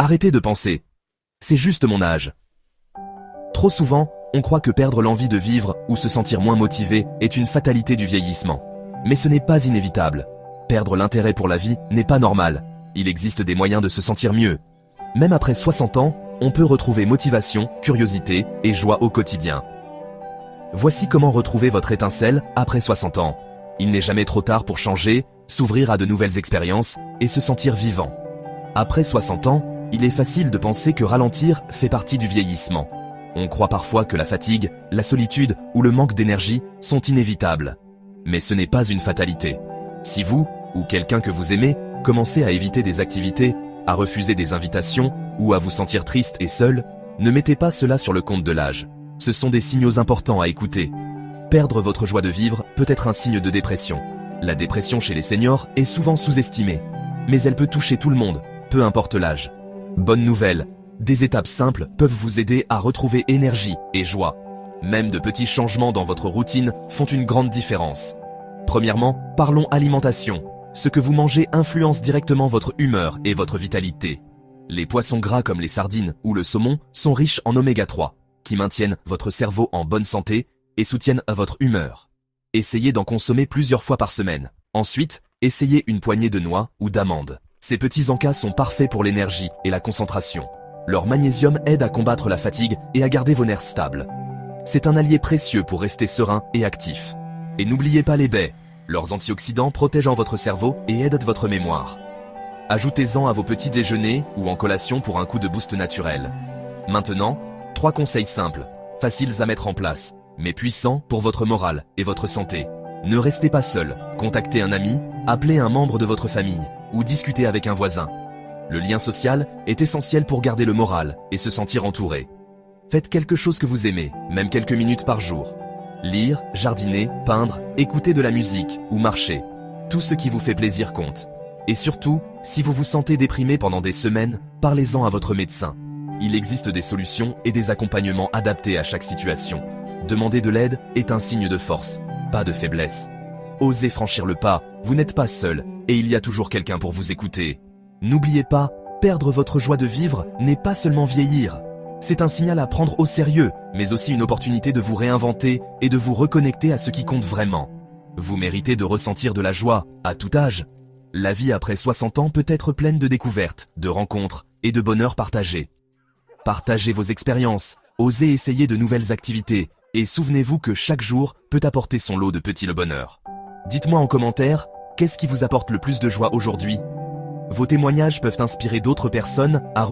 Arrêtez de penser. C'est juste mon âge. Trop souvent, on croit que perdre l'envie de vivre ou se sentir moins motivé est une fatalité du vieillissement. Mais ce n'est pas inévitable. Perdre l'intérêt pour la vie n'est pas normal. Il existe des moyens de se sentir mieux. Même après 60 ans, on peut retrouver motivation, curiosité et joie au quotidien. Voici comment retrouver votre étincelle après 60 ans. Il n'est jamais trop tard pour changer, s'ouvrir à de nouvelles expériences et se sentir vivant. Après 60 ans, il est facile de penser que ralentir fait partie du vieillissement. On croit parfois que la fatigue, la solitude ou le manque d'énergie sont inévitables. Mais ce n'est pas une fatalité. Si vous, ou quelqu'un que vous aimez, commencez à éviter des activités, à refuser des invitations ou à vous sentir triste et seul, ne mettez pas cela sur le compte de l'âge. Ce sont des signaux importants à écouter. Perdre votre joie de vivre peut être un signe de dépression. La dépression chez les seniors est souvent sous-estimée. Mais elle peut toucher tout le monde, peu importe l'âge. Bonne nouvelle, des étapes simples peuvent vous aider à retrouver énergie et joie. Même de petits changements dans votre routine font une grande différence. Premièrement, parlons alimentation. Ce que vous mangez influence directement votre humeur et votre vitalité. Les poissons gras comme les sardines ou le saumon sont riches en oméga 3, qui maintiennent votre cerveau en bonne santé et soutiennent votre humeur. Essayez d'en consommer plusieurs fois par semaine. Ensuite, essayez une poignée de noix ou d'amandes. Ces petits encas sont parfaits pour l'énergie et la concentration. Leur magnésium aide à combattre la fatigue et à garder vos nerfs stables. C'est un allié précieux pour rester serein et actif. Et n'oubliez pas les baies. Leurs antioxydants protègent votre cerveau et aident votre mémoire. Ajoutez-en à vos petits déjeuners ou en collation pour un coup de boost naturel. Maintenant, 3 conseils simples, faciles à mettre en place, mais puissants pour votre morale et votre santé. Ne restez pas seul, contactez un ami, appelez un membre de votre famille ou discutez avec un voisin. Le lien social est essentiel pour garder le moral et se sentir entouré. Faites quelque chose que vous aimez, même quelques minutes par jour. Lire, jardiner, peindre, écouter de la musique ou marcher. Tout ce qui vous fait plaisir compte. Et surtout, si vous vous sentez déprimé pendant des semaines, parlez-en à votre médecin. Il existe des solutions et des accompagnements adaptés à chaque situation. Demander de l'aide est un signe de force, pas de faiblesse. Osez franchir le pas, vous n'êtes pas seul, et il y a toujours quelqu'un pour vous écouter. N'oubliez pas, perdre votre joie de vivre n'est pas seulement vieillir. C'est un signal à prendre au sérieux, mais aussi une opportunité de vous réinventer et de vous reconnecter à ce qui compte vraiment. Vous méritez de ressentir de la joie, à tout âge. La vie après 60 ans peut être pleine de découvertes, de rencontres et de bonheur partagé. Partagez vos expériences, osez essayer de nouvelles activités, et souvenez-vous que chaque jour peut apporter son lot de petits le bonheur. Dites-moi en commentaire, qu'est-ce qui vous apporte le plus de joie aujourd'hui ? Vos témoignages peuvent inspirer d'autres personnes à